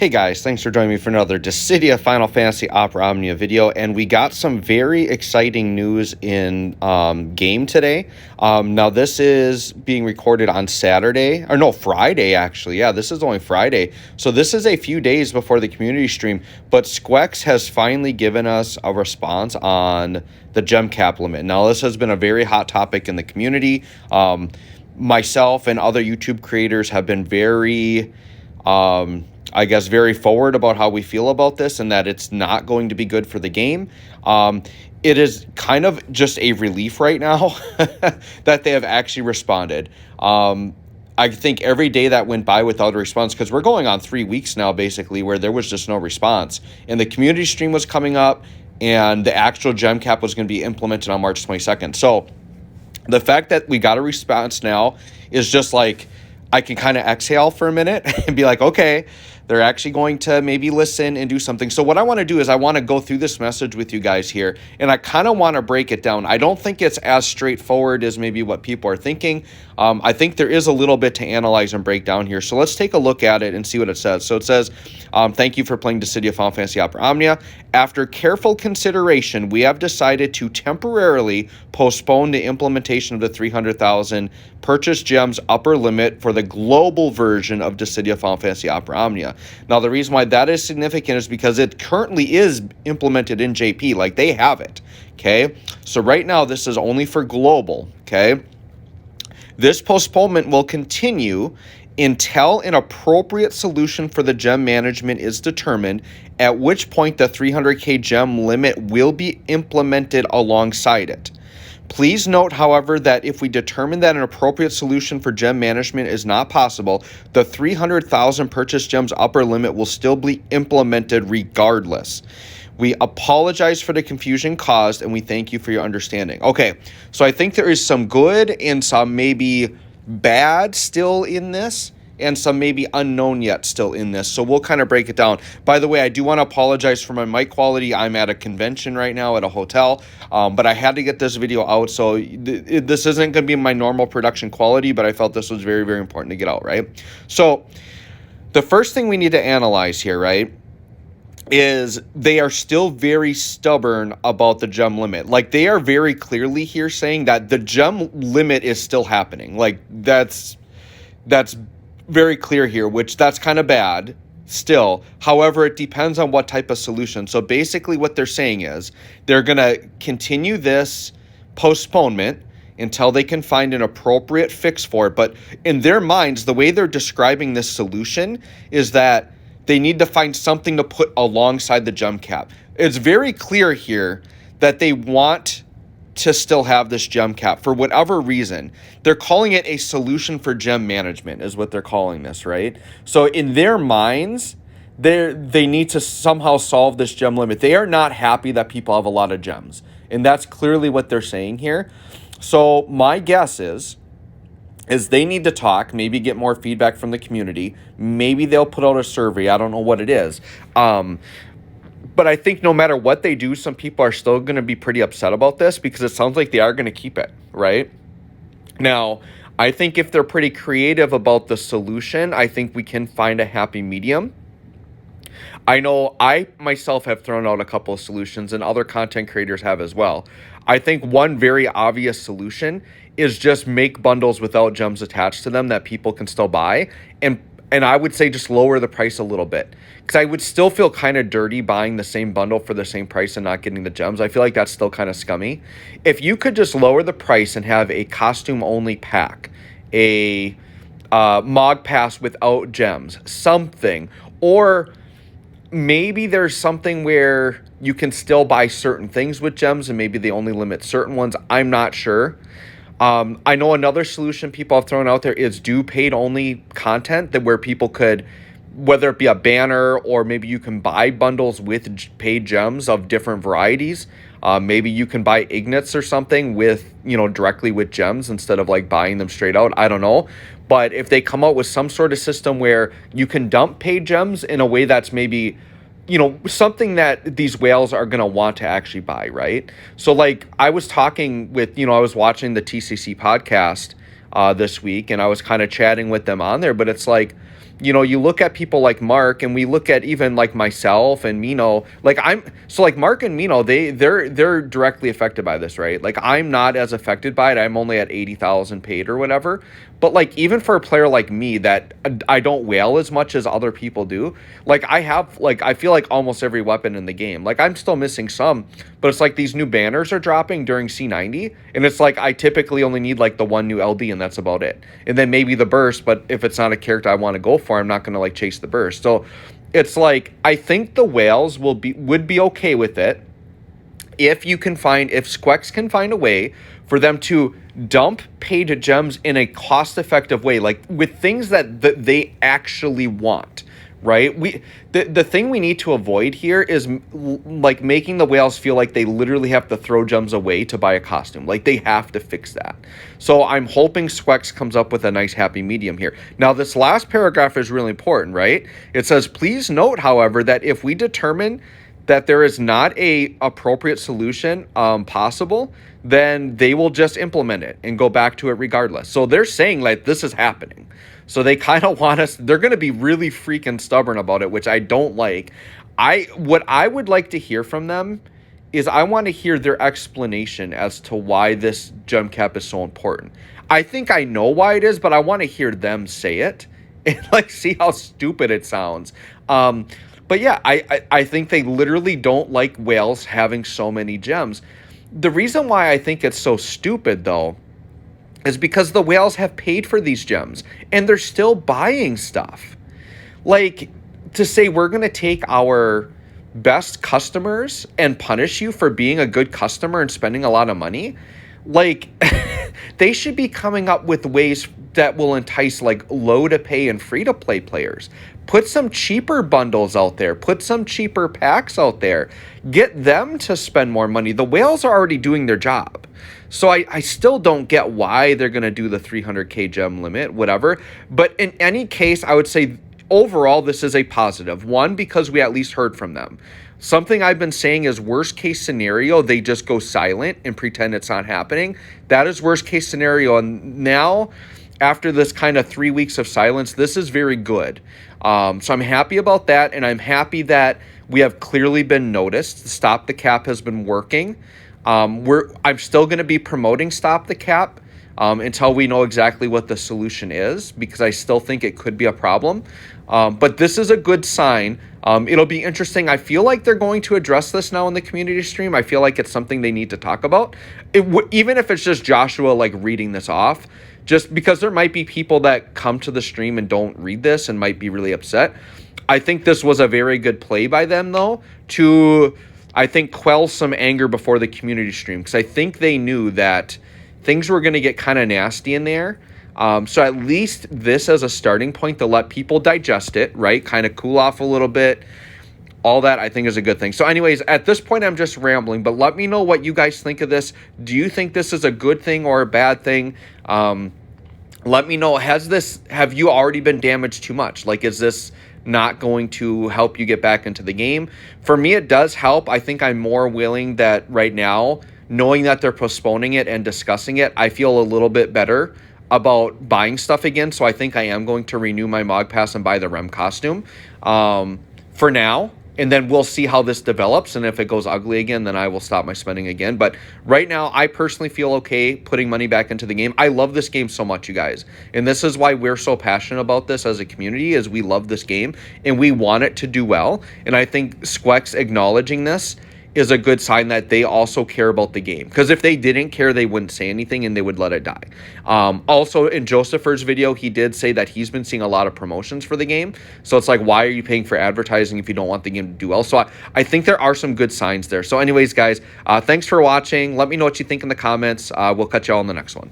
Hey guys, thanks for joining me for another Dissidia Final Fantasy Opera Omnia video, and we got some very exciting news in game today. Now this is being recorded on Saturday, or no, Friday actually. Yeah, this is only Friday. So this is a few days before the community stream, but SQUEX has finally given us a response on the gem cap limit. Now this has been a very hot topic in the community. Myself and other YouTube creators have been very... very forward about how we feel about this and that it's not going to be good for the game. It is kind of just a relief right now that they have actually responded. I think every day that went by without a response, because we're going on 3 weeks now, basically, where there was just no response. And the community stream was coming up, and the actual gem cap was going to be implemented on March 22nd. So the fact that we got a response now is just like, I can kind of exhale for a minute and be like, okay, they're actually going to maybe listen and do something. So what I want to do is I want to go through this message with you guys here, and I kind of want to break it down. I don't think it's as straightforward as maybe what people are thinking. I think there is a little bit to analyze and break down here. So let's take a look at it and see what it says. So it says, thank you for playing Dissidia Final Fantasy Opera Omnia. After careful consideration, we have decided to temporarily postpone the implementation of the 300,000 purchase gems upper limit for the global version of Dissidia Final Fantasy Opera Omnia. Now, the reason why that is significant is because it currently is implemented in JP, like they have it, okay? So right now, this is only for global, okay? This postponement will continue until an appropriate solution for the gem management is determined, at which point the 300k gem limit will be implemented alongside it. Please note, however, that if we determine that an appropriate solution for gem management is not possible, the 300,000 purchase gems upper limit will still be implemented regardless. We apologize for the confusion caused, and we thank you for your understanding. Okay, so I think there is some good and some maybe bad still in this, and some maybe unknown yet still in this. So we'll kind of break it down. By the way, I do want to apologize for my mic quality. I'm at a convention right now at a hotel, but I had to get this video out. So this isn't going to be my normal production quality, but I felt this was very, very important to get out, right? So the first thing we need to analyze here, right, is they are still very stubborn about the gem limit. Like, they are very clearly here saying that the gem limit is still happening. Like, that's very clear here, which that's kind of bad still. However, it depends on what type of solution. So basically what they're saying is they're going to continue this postponement until they can find an appropriate fix for it. But in their minds, the way they're describing this solution is that they need to find something to put alongside the gem cap. It's very clear here that they want to still have this gem cap for whatever reason. They're calling it a solution for gem management is what they're calling this, right? So in their minds, they need to somehow solve this gem limit. They are not happy that people have a lot of gems. And that's clearly what they're saying here. So my guess is they need to talk, maybe get more feedback from the community. Maybe they'll put out a survey. I don't know what it is. But I think no matter what they do, some people are still going to be pretty upset about this because it sounds like they are going to keep it, right? Now, I think if they're pretty creative about the solution, I think we can find a happy medium. I know I myself have thrown out a couple of solutions, and other content creators have as well. I think one very obvious solution is just make bundles without gems attached to them that people can still buy, and I would say just lower the price a little bit, because I would still feel kind of dirty buying the same bundle for the same price and not getting the gems. I feel like that's still kind of scummy. If you could just lower the price and have a costume-only pack, a Mog Pass without gems, something, or maybe there's something where you can still buy certain things with gems and maybe they only limit certain ones. I'm not sure. I know another solution people have thrown out there is do paid only content, that where people could, whether it be a banner or maybe you can buy bundles with paid gems of different varieties. Maybe you can buy Ignits or something with, directly with gems instead of like buying them straight out. I don't know. But if they come out with some sort of system where you can dump paid gems in a way that's maybe, something that these whales are going to want to actually buy, right? So like I was talking with, I was watching the TCC podcast this week, and I was kind of chatting with them on there, but it's like, you look at people like Mark, and we look at even like myself and Mino, like like Mark and Mino, they're directly affected by this, right? Like I'm not as affected by it. I'm only at 80,000 paid or whatever. But like even for a player like me that I don't whale as much as other people do, like I feel like almost every weapon in the game. Like I'm still missing some, but it's like these new banners are dropping during C90, and it's like I typically only need like the one new LD, and that's about it. And then maybe the burst, but if it's not a character I want to go for, I'm not going to like chase the burst. So it's like I think the whales would be okay with it if SQUEX can find a way for them to dump paid gems in a cost-effective way, like with things that they actually want, right? The thing we need to avoid here is like making the whales feel like they literally have to throw gems away to buy a costume. Like they have to fix that. So I'm hoping SQUEX comes up with a nice happy medium here. Now this last paragraph is really important, right? It says, please note, however, that if we determine that there is not a appropriate solution possible, then they will just implement it and go back to it regardless. So they're saying like this is happening. So they kind of want us, they're going to be really freaking stubborn about it, which I don't like. What I would like to hear from them is I want to hear their explanation as to why this gem cap is so important. I think I know why it is, but I want to hear them say it and like see how stupid it sounds. But yeah, I think they literally don't like whales having so many gems. The reason why I think it's so stupid, though, is because the whales have paid for these gems, and they're still buying stuff. Like, to say we're going to take our best customers and punish you for being a good customer and spending a lot of money, like, they should be coming up with ways that will entice, like, low-to-pay and free-to-play players. Put some cheaper bundles out there. Put some cheaper packs out there. Get them to spend more money. The whales are already doing their job. So I still don't get why they're going to do the 300k gem limit, whatever. But in any case, I would say overall, this is a positive. One, because we at least heard from them. Something I've been saying is worst case scenario, they just go silent and pretend it's not happening. That is worst case scenario. And now, after this kind of 3 weeks of silence, this is very good. So I'm happy about that, and I'm happy that we have clearly been noticed. Stop the Cap has been working. I'm still going to be promoting Stop the Cap until we know exactly what the solution is, because I still think it could be a problem. But this is a good sign. It'll be interesting. I feel like they're going to address this now in the community stream. I feel like it's something they need to talk about. Even if it's just Joshua like reading this off, just because there might be people that come to the stream and don't read this and might be really upset. I think this was a very good play by them, though, to, I think, quell some anger before the community stream, because I think they knew that things were going to get kind of nasty in there. So at least this as a starting point to let people digest it, right? Kind of cool off a little bit. All that I think is a good thing. So anyways, at this point, I'm just rambling, but let me know what you guys think of this. Do you think this is a good thing or a bad thing? Let me know, have you already been damaged too much? Like, is this not going to help you get back into the game? For me, it does help. I think I'm more willing that right now, knowing that they're postponing it and discussing it, I feel a little bit better about buying stuff again. So I think I am going to renew my Mog Pass and buy the Rem costume for now. And then we'll see how this develops. And if it goes ugly again, then I will stop my spending again. But right now, I personally feel okay putting money back into the game. I love this game so much, you guys. And this is why we're so passionate about this as a community, is we love this game and we want it to do well. And I think SQUEX acknowledging this is a good sign that they also care about the game. Because if they didn't care, they wouldn't say anything and they would let it die. Also, in Josepher's video, he did say that he's been seeing a lot of promotions for the game. So it's like, why are you paying for advertising if you don't want the game to do well? So I think there are some good signs there. So anyways, guys, thanks for watching. Let me know what you think in the comments. We'll catch you all in the next one.